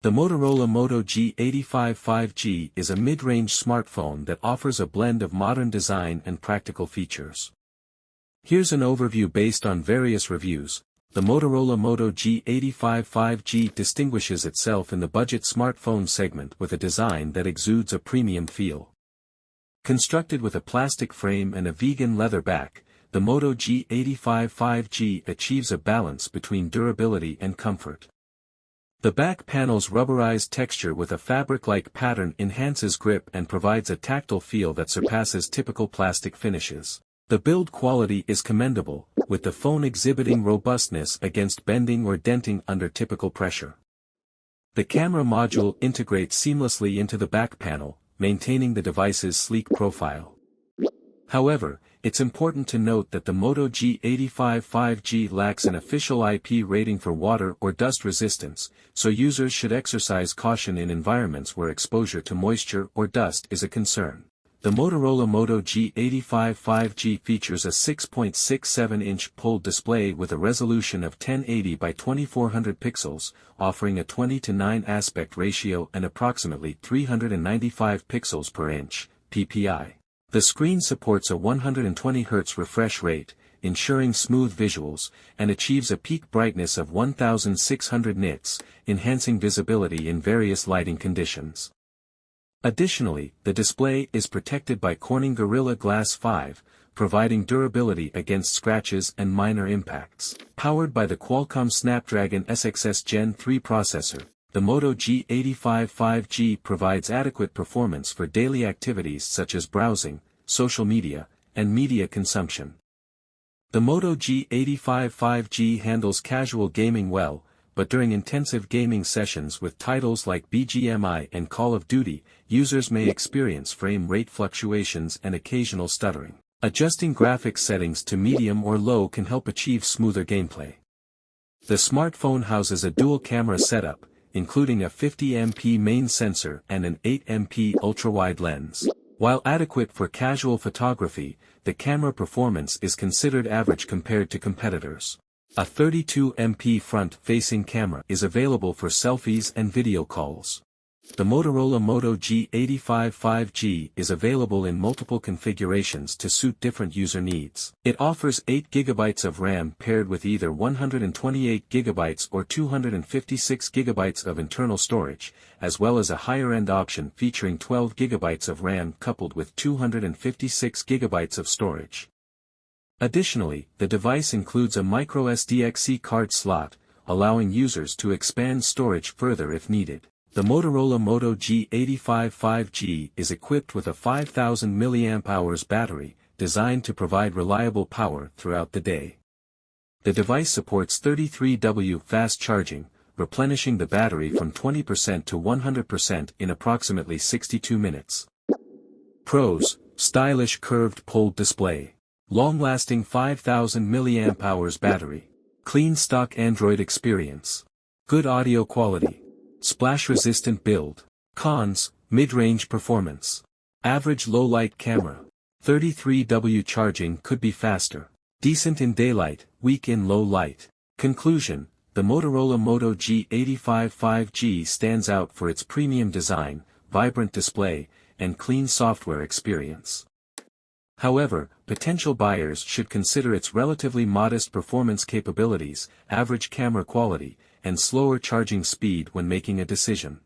The Motorola Moto G85 5G is a mid-range smartphone that offers a blend of modern design and practical features. Here's an overview based on various reviews. The Motorola Moto G85 5G distinguishes itself in the budget smartphone segment with a design that exudes a premium feel. Constructed with a plastic frame and a vegan leather back, the Moto G85 5G achieves a balance between durability and comfort. The back panel's rubberized texture with a fabric-like pattern enhances grip and provides a tactile feel that surpasses typical plastic finishes. The build quality is commendable, with the phone exhibiting robustness against bending or denting under typical pressure. The camera module integrates seamlessly into the back panel, maintaining the device's sleek profile. However, it's important to note that the Moto G85 5G lacks an official IP rating for water or dust resistance, so users should exercise caution in environments where exposure to moisture or dust is a concern. The Motorola Moto G85 5G features a 6.67-inch POLED display with a resolution of 1080 by 2400 pixels, offering a 20:9 aspect ratio and approximately 395 pixels per inch, ppi. The screen supports a 120 Hz refresh rate, ensuring smooth visuals, and achieves a peak brightness of 1600 nits, enhancing visibility in various lighting conditions. Additionally, the display is protected by Corning Gorilla Glass 5, providing durability against scratches and minor impacts. Powered by the Qualcomm Snapdragon SXS Gen 3 processor, the Moto G85 5G provides adequate performance for daily activities such as browsing, social media, and media consumption. The Moto G85 5G handles casual gaming well, but during intensive gaming sessions with titles like BGMI and Call of Duty, users may experience frame rate fluctuations and occasional stuttering. Adjusting graphics settings to medium or low can help achieve smoother gameplay. The smartphone houses a dual camera setup, including a 50MP main sensor and an 8MP ultra-wide lens. While adequate for casual photography, the camera performance is considered average compared to competitors. A 32MP front-facing camera is available for selfies and video calls. The Motorola Moto G85 5G is available in multiple configurations to suit different user needs. It offers 8GB of RAM paired with either 128GB or 256GB of internal storage, as well as a higher-end option featuring 12GB of RAM coupled with 256GB of storage. Additionally, the device includes a microSD card slot, allowing users to expand storage further if needed. The Motorola Moto G85 5G is equipped with a 5000 mAh battery, designed to provide reliable power throughout the day. The device supports 33W fast charging, replenishing the battery from 20% to 100% in approximately 62 minutes. Pros: stylish curved POLED display. Long-lasting 5000 mAh battery. Clean stock Android experience. Good audio quality. Splash-resistant build. Cons: mid-range performance. Average low-light camera. 33W charging could be faster. Decent in daylight, weak in low light. Conclusion: the Motorola Moto G85 5G stands out for its premium design, vibrant display, and clean software experience. However, potential buyers should consider its relatively modest performance capabilities, average camera quality, and slower charging speed when making a decision.